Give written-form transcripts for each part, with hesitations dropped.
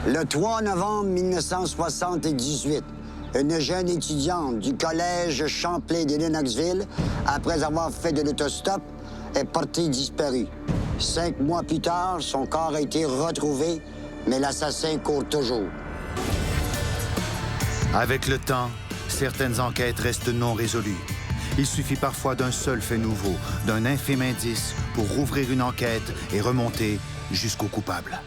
Le 3 novembre 1978, une jeune étudiante du collège Champlain de Lennoxville, après avoir fait de l'autostop, est portée disparue. 5 mois plus tard, son corps a été retrouvé, mais l'assassin court toujours. Avec le temps, certaines enquêtes restent non résolues. Il suffit parfois d'un seul fait nouveau, d'un infime indice pour rouvrir une enquête et remonter jusqu'au coupable.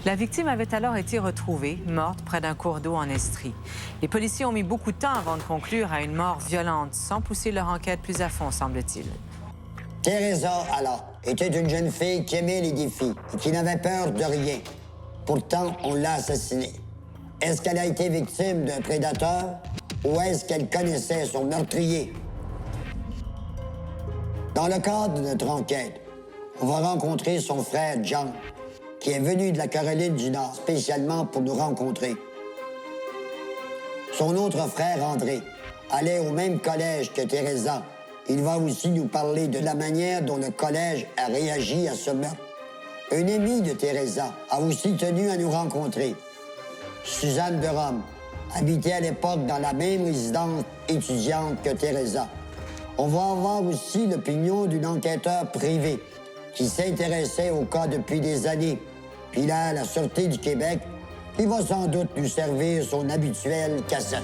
La victime avait alors été retrouvée, morte près d'un cours d'eau en Estrie. Les policiers ont mis beaucoup de temps avant de conclure à une mort violente, sans pousser leur enquête plus à fond, semble-t-il. Teresa, alors, était une jeune fille qui aimait les défis et qui n'avait peur de rien. Pourtant, on l'a assassinée. Est-ce qu'elle a été victime d'un prédateur ou est-ce qu'elle connaissait son meurtrier? Dans le cadre de notre enquête, on va rencontrer son frère John, qui est venu de la Caroline du Nord spécialement pour nous rencontrer. Son autre frère, André, allait au même collège que Teresa. Il va aussi nous parler de la manière dont le collège a réagi à ce meurtre. Une amie de Teresa a aussi tenu à nous rencontrer. Suzanne de Rome habitait à l'époque dans la même résidence étudiante que Teresa. On va avoir aussi l'opinion d'une enquêteur privée qui s'intéressait au cas depuis des années. Puis là, la Sûreté du Québec, qui va sans doute nous servir son habituelle cassette.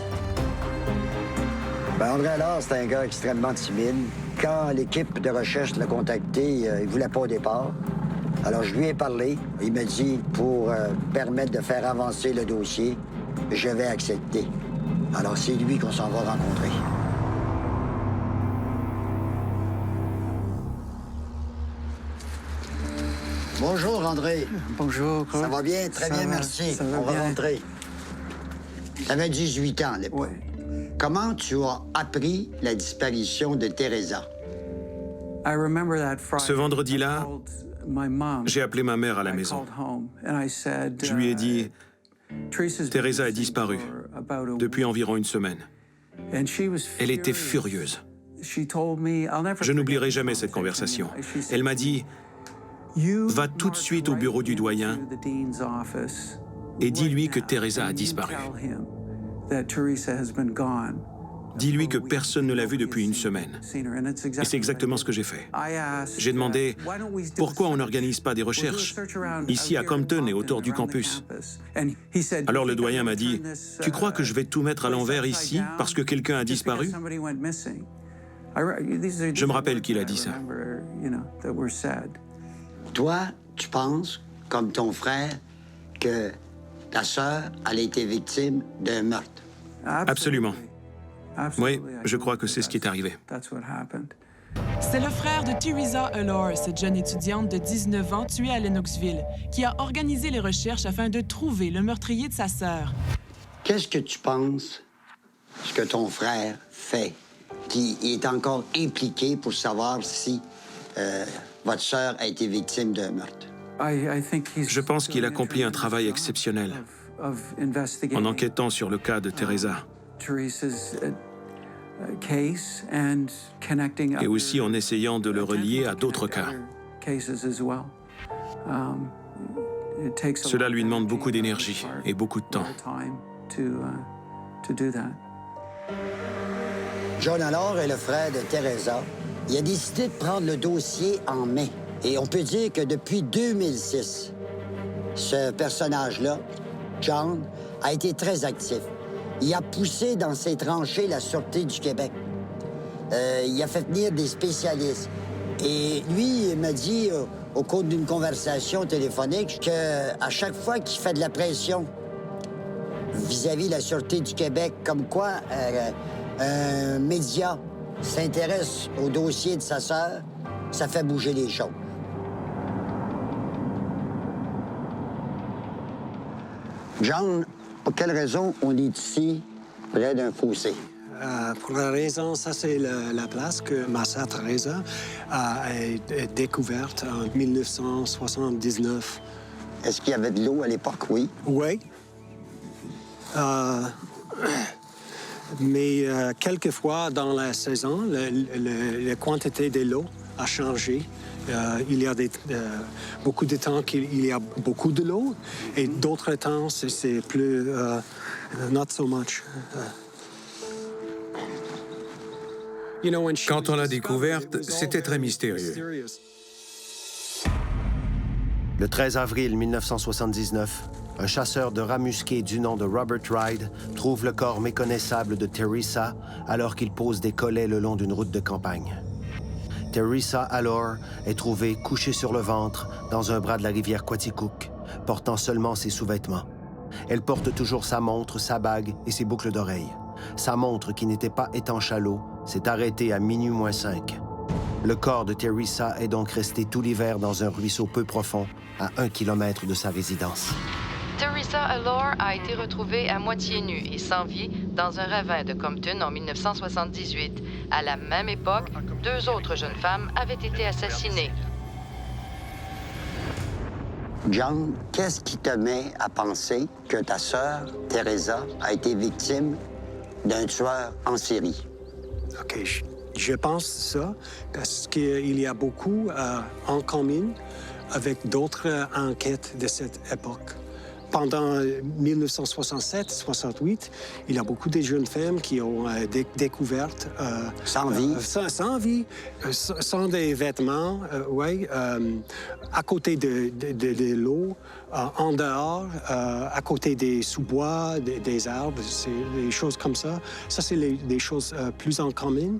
Ben André Allard, c'est un gars extrêmement timide. Quand l'équipe de recherche l'a contacté, il ne voulait pas au départ. Alors, je lui ai parlé. Il m'a dit, pour permettre de faire avancer le dossier, je vais accepter. Alors, c'est lui qu'on s'en va rencontrer. Bonjour, André. Bonjour. Ça va bien? Très bien, merci. On va rentrer. Tu avais 18 ans à l'époque. Oui. Comment tu as appris la disparition de Teresa? Ce vendredi-là, j'ai appelé ma mère à la maison. Je lui ai dit, Teresa a disparu depuis environ une semaine. Elle était furieuse. Je n'oublierai jamais cette conversation. Elle m'a dit, va tout de suite au bureau du doyen et dis-lui que Teresa a disparu. Dis-lui que personne ne l'a vue depuis une semaine. Et c'est exactement ce que j'ai fait. J'ai demandé pourquoi on n'organise pas des recherches ici à Compton et autour du campus. Alors le doyen m'a dit, tu crois que je vais tout mettre à l'envers ici parce que quelqu'un a disparu? Je me rappelle qu'il a dit ça. Toi, tu penses, comme ton frère, que ta sœur, elle a été victime d'un meurtre? Absolument. Oui, je crois que c'est ce qui est arrivé. C'est le frère de Teresa Allard, cette jeune étudiante de 19 ans tuée à Lennoxville, qui a organisé les recherches afin de trouver le meurtrier de sa sœur. Qu'est-ce que tu penses ce que ton frère fait, qui est encore impliqué pour savoir si votre sœur a été victime d'un meurtre? Je pense qu'il accomplit un travail exceptionnel en enquêtant sur le cas de Teresa. Et aussi en essayant de le relier à d'autres cas. Cela lui demande beaucoup d'énergie et beaucoup de temps. John Allard est le frère de Teresa. Il a décidé de prendre le dossier en main. Et on peut dire que depuis 2006, ce personnage-là, John, a été très actif. Il a poussé dans ses tranchées la Sûreté du Québec. Il a fait venir des spécialistes. Et lui, il m'a dit, au cours d'une conversation téléphonique, qu'à chaque fois qu'il fait de la pression vis-à-vis de la Sûreté du Québec, comme quoi un média s'intéresse au dossier de sa sœur, ça fait bouger les choses. John, pour quelle raison on est ici, près d'un fossé? Pour la raison, ça c'est la place que ma sœur Teresa a découverte en 1979. Est-ce qu'il y avait de l'eau à l'époque, oui? Oui. Mais quelquefois dans la saison, la quantité de l'eau a changé Il y a beaucoup de temps qu'il y a beaucoup de l'eau, et d'autres temps, c'est plus... not so much. Quand on l'a découverte, c'était très mystérieux. Le 13 avril 1979, un chasseur de rats musqués du nom de Robert Ride trouve le corps méconnaissable de Teresa alors qu'il pose des collets le long d'une route de campagne. Teresa Allor est trouvée couchée sur le ventre dans un bras de la rivière Quaticook, portant seulement ses sous-vêtements. Elle porte toujours sa montre, sa bague et ses boucles d'oreilles. Sa montre, qui n'était pas étanche à l'eau, s'est arrêtée à minuit moins 5. Le corps de Teresa est donc resté tout l'hiver dans un ruisseau peu profond, à 1 kilomètre de sa résidence. Teresa Allor a été retrouvée à moitié nue et sans vie dans un ravin de Compton en 1978. À la même époque, 2 autres jeunes femmes avaient été assassinées. John, qu'est-ce qui te met à penser que ta sœur, Teresa, a été victime d'un tueur en série? OK, je pense ça parce qu'il y a beaucoup en commun avec d'autres enquêtes de cette époque. Pendant 1967-68, il y a beaucoup de jeunes femmes qui ont découvert... sans vie? Sans vie, sans des vêtements, à côté de l'eau, en dehors, à côté des sous-bois, des arbres, des choses comme ça. Ça, c'est des choses plus en commun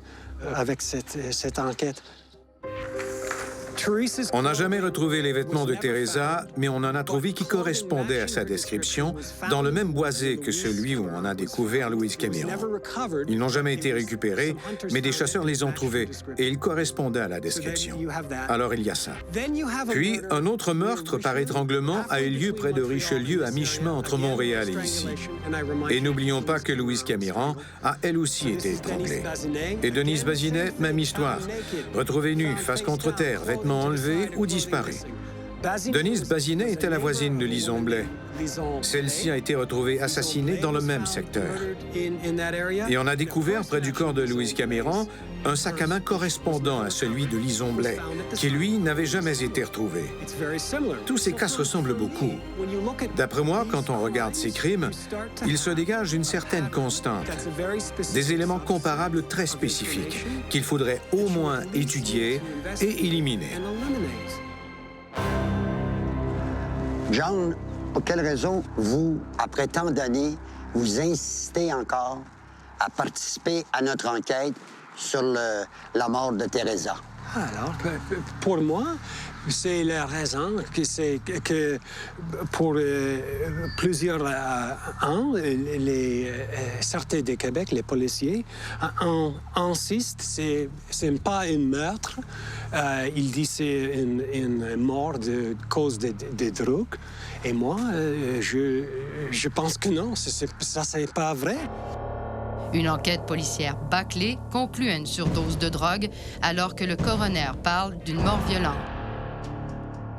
avec cette enquête. On n'a jamais retrouvé les vêtements de Teresa, mais on en a trouvé qui correspondaient à sa description dans le même boisé que celui où on a découvert Louise Cameron. Ils n'ont jamais été récupérés, mais des chasseurs les ont trouvés et ils correspondaient à la description. Alors il y a ça. Puis, un autre meurtre par étranglement a eu lieu près de Richelieu, à mi-chemin entre Montréal et ici. Et n'oublions pas que Louise Cameron a elle aussi été étranglée. Et Denise Bazinet, même histoire. Retrouvée nue, face contre terre, vêtements enlevés ou disparus. Denise Bazinet était la voisine de Lison Blais. Celle-ci a été retrouvée assassinée dans le même secteur. Et on a découvert près du corps de Louise Cameron un sac à main correspondant à celui de Lison Blais, qui, lui, n'avait jamais été retrouvé. Tous ces cas se ressemblent beaucoup. D'après moi, quand on regarde ces crimes, il se dégage une certaine constante, des éléments comparables très spécifiques qu'il faudrait au moins étudier et éliminer. John, pour quelle raison vous, après tant d'années, vous insistez encore à participer à notre enquête sur la mort de Teresa? Alors, pour moi, c'est la raison que pour plusieurs ans, les Sûreté du Québec, les policiers, insistent, c'est pas un meurtre. Ils disent c'est une mort de cause de drogue. Et moi, je pense que non, ça c'est pas vrai. Une enquête policière bâclée conclut à une surdose de drogue alors que le coroner parle d'une mort violente.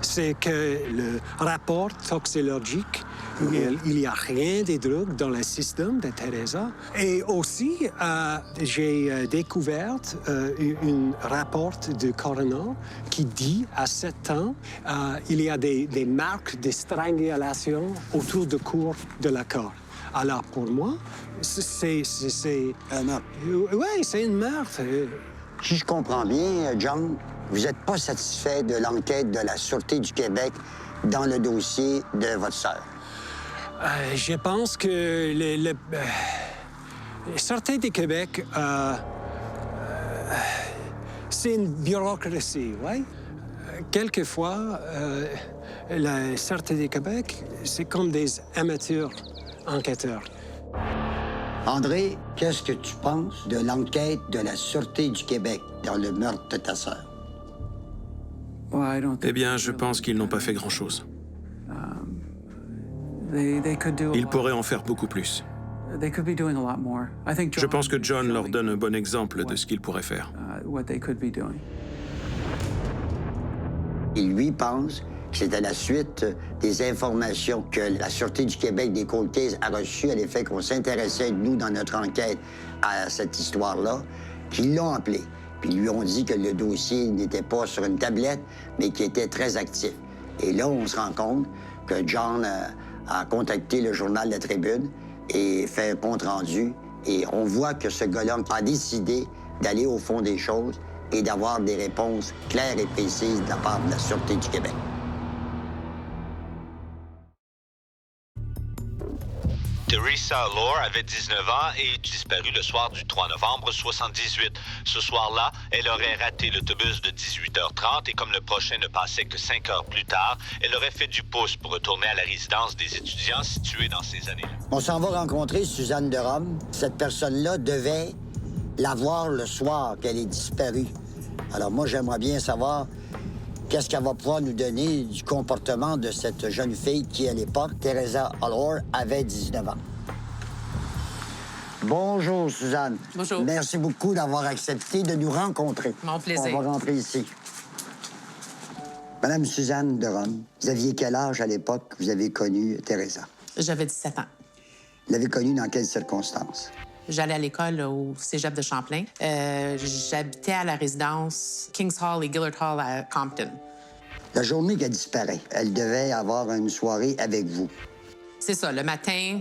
C'est que le rapport toxicologique, il n'y a rien de drogue dans le système de Teresa. Et aussi, j'ai découvert un rapport du coroner qui dit à 7 ans, il y a des marques de strangulation autour du corps de la corps. Alors, pour moi, c'est un meurtre. Oui, c'est un meurtre. Si je comprends bien, John, vous n'êtes pas satisfait de l'enquête de la Sûreté du Québec dans le dossier de votre sœur? Je pense que la Sûreté du Québec, c'est une bureaucratie, oui? Quelquefois, la Sûreté du Québec, c'est comme des amateurs enquêteurs. André, qu'est-ce que tu penses de l'enquête de la Sûreté du Québec dans le meurtre de ta sœur? Eh bien, je pense qu'ils n'ont pas fait grand-chose. Ils pourraient en faire beaucoup plus. Je pense que John leur donne un bon exemple de ce qu'ils pourraient faire. Il lui pense que c'est à la suite des informations que la Sûreté du Québec des Cold Cases a reçues à l'effet qu'on s'intéressait, nous, dans notre enquête, à cette histoire-là, qu'ils l'ont appelé. Puis lui ont dit que le dossier n'était pas sur une tablette, mais qu'il était très actif. Et là, on se rend compte que John a contacté le journal La Tribune et fait un compte-rendu. Et on voit que ce gars-là a décidé d'aller au fond des choses et d'avoir des réponses claires et précises de la part de la Sûreté du Québec. Teresa Allore avait 19 ans et est disparue le soir du 3 novembre 78. Ce soir-là, elle aurait raté l'autobus de 18h30 et comme le prochain ne passait que 5 heures plus tard, elle aurait fait du pouce pour retourner à la résidence des étudiants située dans ces années-là. On s'en va rencontrer Suzanne de Rome. Cette personne-là devait la voir le soir qu'elle est disparue. Alors moi, j'aimerais bien savoir qu'est-ce qu'elle va pouvoir nous donner du comportement de cette jeune fille qui, à l'époque, Teresa Allore, avait 19 ans. Bonjour, Suzanne. Bonjour. Merci beaucoup d'avoir accepté de nous rencontrer. Mon plaisir. On va rentrer ici. Madame Suzanne de Rome, vous aviez quel âge à l'époque que vous avez connu Teresa? J'avais 17 ans. Vous l'avez connue dans quelles circonstances? J'allais à l'école au cégep de Champlain. J'habitais à la résidence Kings Hall et Gillard Hall à Compton. La journée qu'elle disparaît, elle devait avoir une soirée avec vous. C'est ça. Le matin,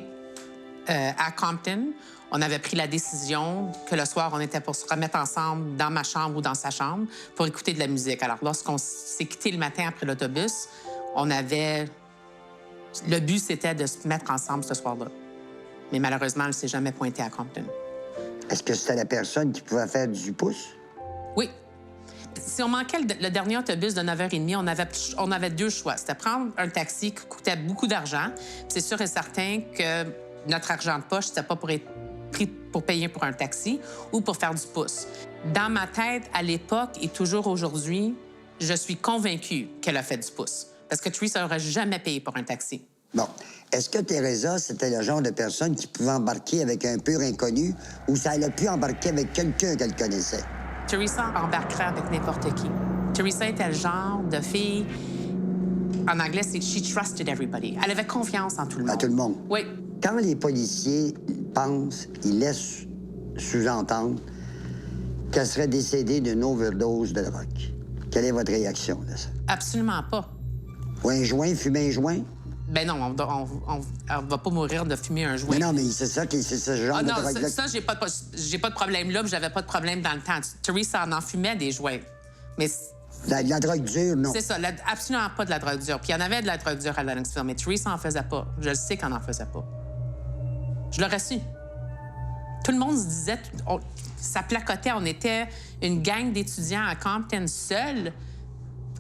à Compton, on avait pris la décision que le soir, on était pour se remettre ensemble dans ma chambre ou dans sa chambre pour écouter de la musique. Alors, lorsqu'on s'est quitté le matin après l'autobus, on avait... Le but, c'était de se mettre ensemble ce soir-là. Mais malheureusement, elle ne s'est jamais pointée à Compton. Est-ce que c'était la personne qui pouvait faire du pouce? Oui. Si on manquait le dernier autobus de 9h30, on avait deux choix. C'était prendre un taxi qui coûtait beaucoup d'argent. C'est sûr et certain que notre argent de poche, c'était pas pour être pris pour payer pour un taxi ou pour faire du pouce. Dans ma tête, à l'époque et toujours aujourd'hui, je suis convaincue qu'elle a fait du pouce. Parce que Teresa n'aurait jamais payé pour un taxi. Bon. Est-ce que Teresa, c'était le genre de personne qui pouvait embarquer avec un pur inconnu ou ça allait pu embarquer avec quelqu'un qu'elle connaissait? Teresa embarquerait avec n'importe qui. Teresa était le genre de fille... En anglais, c'est « she trusted everybody ». Elle avait confiance en tout le monde. À tout le monde? Oui. Quand les policiers pensent, ils laissent sous-entendre qu'elle serait décédée d'une overdose de drogue, quelle est votre réaction de ça? Absolument pas. Ou un joint, fumer un joint? Ben non, on va pas mourir de fumer un joint. Mais non, mais c'est ce genre de drogue-là. Non, ça, j'ai pas de problème là, puis j'avais pas de problème dans le temps. Teresa en fumait des joints. Mais... La drogue dure, non. C'est ça, absolument pas de la drogue dure. Puis il y en avait de la drogue dure à Lennoxville, mais Teresa en faisait pas. Je le sais qu'elle en faisait pas. Je l'aurais su. Tout le monde se disait... ça placotait. On était une gang d'étudiants à Compton seuls.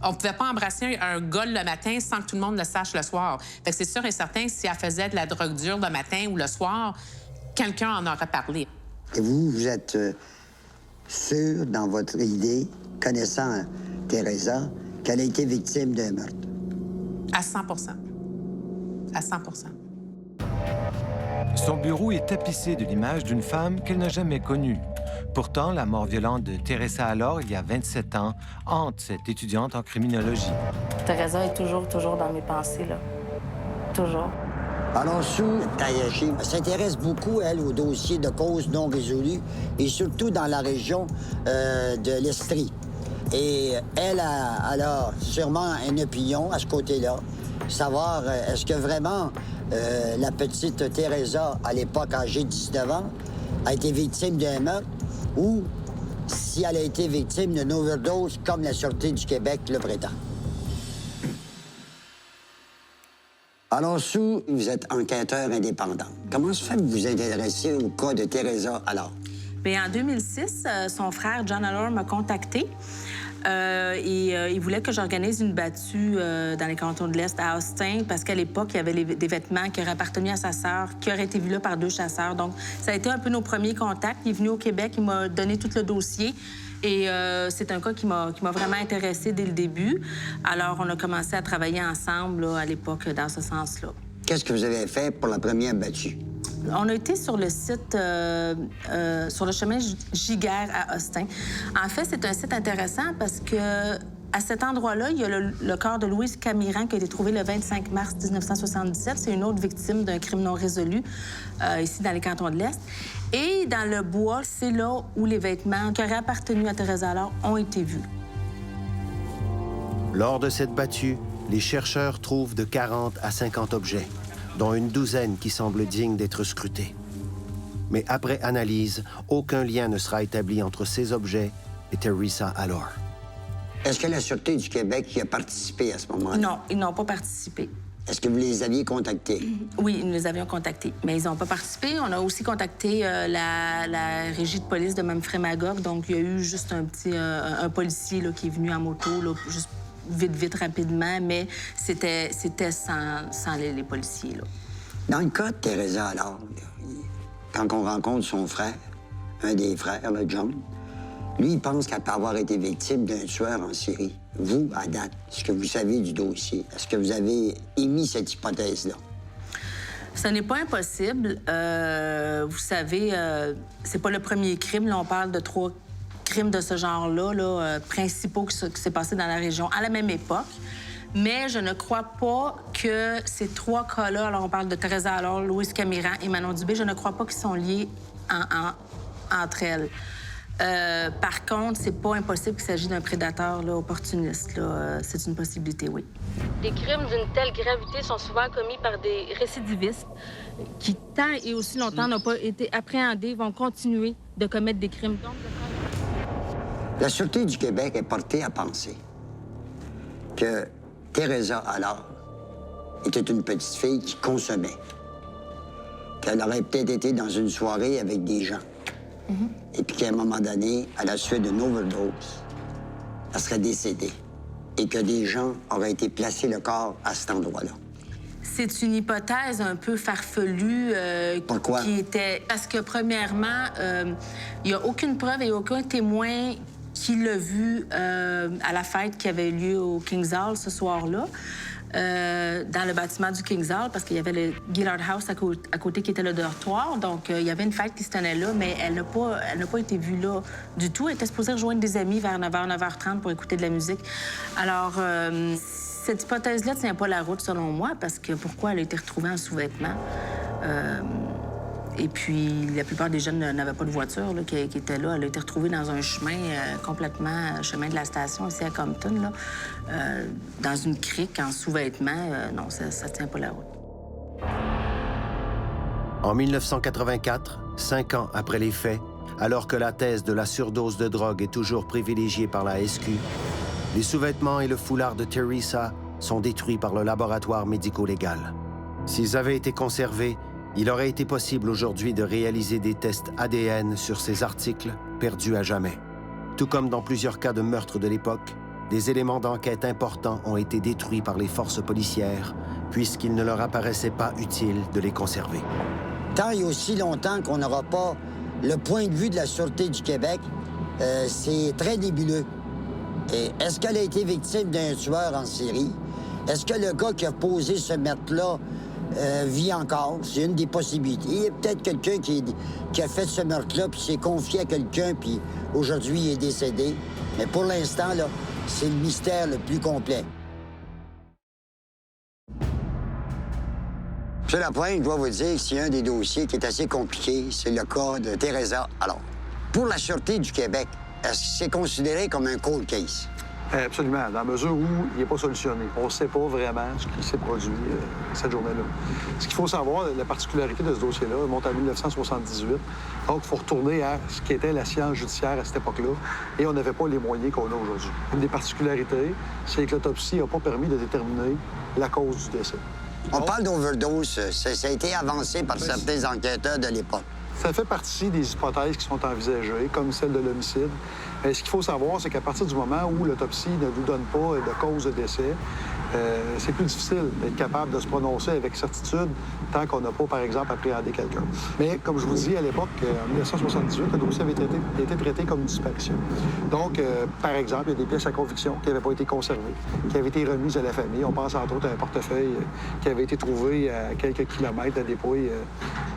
On pouvait pas embrasser un gars le matin sans que tout le monde le sache le soir. Fait que c'est sûr et certain que si elle faisait de la drogue dure le matin ou le soir, quelqu'un en aurait parlé. Et vous êtes sûr, dans votre idée, connaissant Teresa, qu'elle a été victime d'un meurtre? À 100 À 100 Son bureau est tapissé de l'image d'une femme qu'elle n'a jamais connue. Pourtant, la mort violente de Teresa Allore, il y a 27 ans, hante cette étudiante en criminologie. Teresa est toujours dans mes pensées, là. Toujours. Alors, Sue Tayashi s'intéresse beaucoup, elle, aux dossiers de causes non résolues et surtout dans la région de l'Estrie. Et elle a sûrement une opinion à ce côté-là, savoir est-ce que vraiment la petite Teresa, à l'époque âgée de 19 ans, a été victime d'un meurtre ou si elle a été victime d'une overdose comme la Sûreté du Québec le prétend. Alors, Sue, vous êtes enquêteur indépendant. Comment se fait que vous vous intéressez au cas de Teresa Allore? Bien, en 2006, son frère John Allore m'a contacté. Il voulait que j'organise une battue dans les cantons de l'Est à Austin parce qu'à l'époque, il y avait des vêtements qui auraient appartenu à sa sœur, qui auraient été vus là par deux chasseurs. Donc, ça a été un peu nos premiers contacts. Il est venu au Québec, il m'a donné tout le dossier. Et c'est un cas qui m'a vraiment intéressée dès le début. Alors, on a commencé à travailler ensemble là, à l'époque dans ce sens-là. Qu'est-ce que vous avez fait pour la première battue? On a été sur le site, sur le chemin Giguère à Austin. En fait, c'est un site intéressant parce que À cet endroit-là, il y a le corps de Louise Camiran qui a été trouvé le 25 mars 1977. C'est une autre victime d'un crime non résolu, ici dans les cantons de l'Est. Et dans le bois, c'est là où les vêtements qui auraient appartenu à Teresa Allard ont été vus. Lors de cette battue, les chercheurs trouvent de 40 à 50 objets, dont une douzaine qui semblent dignes d'être scrutés. Mais après analyse, aucun lien ne sera établi entre ces objets et Teresa Allard. Est-ce que la Sûreté du Québec y a participé à ce moment-là? Non, ils n'ont pas participé. Est-ce que vous les aviez contactés? Oui, nous les avions contactés, mais ils n'ont pas participé. On a aussi contacté la régie de police de Memphremagog, donc il y a eu juste un policier là, qui est venu en moto, là, juste vite, rapidement, mais c'était sans les policiers. Là. Dans le cas de Teresa Allard, quand on rencontre son frère, un des frères, là, John, lui, il pense qu'elle peut avoir été victime d'un tueur en série. Vous, à date, ce que vous savez du dossier, est-ce que vous avez émis cette hypothèse-là? Ce n'est pas impossible. Vous savez, c'est pas le premier crime. Là, on parle de 3 crimes de ce genre-là, principaux qui s'est passé dans la région à la même époque. Mais je ne crois pas que ces 3 cas-là, alors on parle de Teresa Allard, Louise Camiran et Manon Dubé, je ne crois pas qu'ils sont liés entre elles. Par contre, c'est pas impossible qu'il s'agisse d'un prédateur là, opportuniste. C'est une possibilité, oui. Des crimes d'une telle gravité sont souvent commis par des récidivistes qui, tant et aussi longtemps n'ont pas été appréhendés, vont continuer de commettre des crimes. La Sûreté du Québec est portée à penser que Teresa Allard était une petite fille qui consommait, qu'elle aurait peut-être été dans une soirée avec des gens. Et puis qu'à un moment donné, à la suite d'une overdose, elle serait décédée et que des gens auraient été placés le corps à cet endroit-là. C'est une hypothèse un peu farfelue. Pourquoi? Parce que, premièrement, il n'y a aucune preuve et aucun témoin qui l'a vu à la fête qui avait lieu au Kings Hall ce soir-là. Dans le bâtiment du Kings Hall, parce qu'il y avait le Gillard House à côté qui était le dortoir. Donc, il y avait une fête qui se tenait là, mais elle n'a pas été vue là du tout. Elle était supposée rejoindre des amis vers 9h, 9h30 pour écouter de la musique. Alors, cette hypothèse-là ne tient pas la route, selon moi, parce que pourquoi elle a été retrouvée en sous-vêtements? Et puis, la plupart des jeunes n'avaient pas de voiture là, qui était là. Elle a été retrouvée dans un chemin complètement, chemin de la station ici à Compton, là, dans une crique en sous-vêtements. Non, ça ne tient pas la route. En 1984, 5 ans après les faits, alors que la thèse de la surdose de drogue est toujours privilégiée par la SQ, les sous-vêtements et le foulard de Teresa sont détruits par le laboratoire médico-légal. S'ils avaient été conservés, il aurait été possible aujourd'hui de réaliser des tests ADN sur ces articles perdus à jamais. Tout comme dans plusieurs cas de meurtre de l'époque, des éléments d'enquête importants ont été détruits par les forces policières, puisqu'il ne leur apparaissait pas utile de les conserver. Tant et aussi longtemps qu'on n'aura pas le point de vue de la Sûreté du Québec, c'est très nébuleux. Et est-ce qu'elle a été victime d'un tueur en série? Est-ce que le gars qui a posé ce meurtre-là vit encore? C'est une des possibilités. Il y a peut-être quelqu'un qui a fait ce meurtre-là, puis s'est confié à quelqu'un, puis aujourd'hui, il est décédé. Mais pour l'instant, là, c'est le mystère le plus complet. Monsieur Lapointe, je dois vous dire que c'est un des dossiers qui est assez compliqué. C'est le cas de Teresa. Alors, pour la Sûreté du Québec, est-ce que c'est considéré comme un cold case? Absolument, dans la mesure où il n'est pas solutionné. On ne sait pas vraiment ce qui s'est produit cette journée-là. Ce qu'il faut savoir, la particularité de ce dossier-là, il monte à 1978. Donc, il faut retourner à ce qui était la science judiciaire à cette époque-là. Et on n'avait pas les moyens qu'on a aujourd'hui. Une des particularités, c'est que l'autopsie n'a pas permis de déterminer la cause du décès. On parle d'overdose. Ça a été avancé par certains enquêteurs de l'époque. Ça fait partie des hypothèses qui sont envisagées, comme celle de l'homicide. Mais ce qu'il faut savoir, c'est qu'à partir du moment où l'autopsie ne nous donne pas de cause de décès, c'est plus difficile d'être capable de se prononcer avec certitude tant qu'on n'a pas, par exemple, appréhendé quelqu'un. Mais, comme je vous dis, à l'époque, en 1978, le dossier avait été traité comme une disparition. Donc, par exemple, il y a des pièces à conviction qui n'avaient pas été conservées, qui avaient été remises à la famille. On pense entre autres à un portefeuille qui avait été trouvé à quelques kilomètres de la dépouille.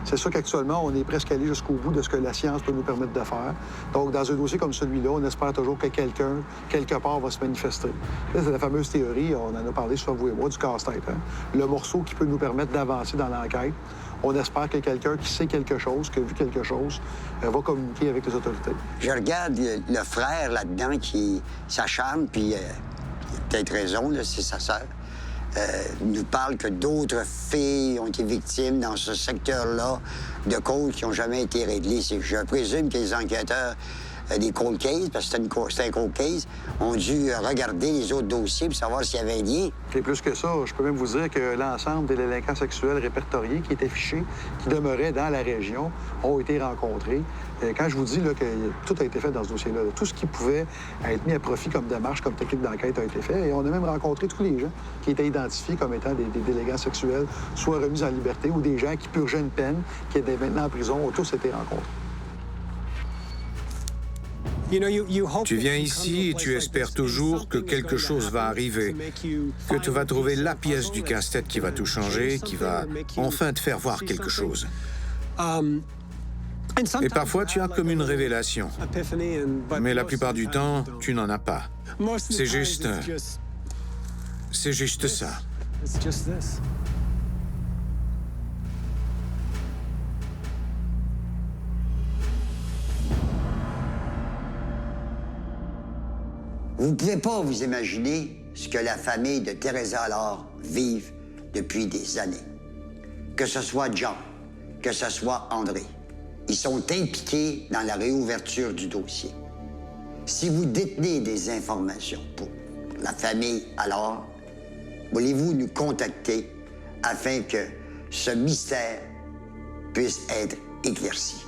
C'est sûr qu'actuellement, on est presque allé jusqu'au bout de ce que la science peut nous permettre de faire. Donc, dans un dossier comme celui-là, on espère toujours que quelqu'un, quelque part, va se manifester. Là, c'est la fameuse théorie, on en a parlé souvent, vous et moi, du casse-tête. Hein? Le morceau qui peut nous permettre d'avancer dans l'enquête. On espère que quelqu'un qui sait quelque chose, qui a vu quelque chose, va communiquer avec les autorités. Je regarde le frère là-dedans qui s'acharne, puis il a peut-être raison, là, c'est sa sœur. Nous parle que d'autres filles ont été victimes dans ce secteur-là de causes qui n'ont jamais été réglées. Je présume que les enquêteurs des cold cases, parce que c'était un cold case, ont dû regarder les autres dossiers pour savoir s'il y avait un lien. Et plus que ça, je peux même vous dire que l'ensemble des délinquants sexuels répertoriés qui étaient fichés, qui demeuraient dans la région, ont été rencontrés. Et quand je vous dis là, que tout a été fait dans ce dossier-là, tout ce qui pouvait être mis à profit comme démarche, comme technique d'enquête a été fait. Et on a même rencontré tous les gens qui étaient identifiés comme étant des délinquants sexuels, soit remis en liberté ou des gens qui purgeaient une peine, qui étaient maintenant en prison, ont tous été rencontrés. Tu viens ici et tu espères toujours que quelque chose va arriver, que tu vas trouver la pièce du casse-tête qui va tout changer, qui va enfin te faire voir quelque chose. Et parfois, tu as comme une révélation. Mais la plupart du temps, tu n'en as pas. C'est juste ça. Vous ne pouvez pas vous imaginer ce que la famille de Teresa Allard vive depuis des années. Que ce soit John, que ce soit André. Ils sont impliqués dans la réouverture du dossier. Si vous détenez des informations pour la famille Allard, voulez-vous nous contacter afin que ce mystère puisse être éclairci?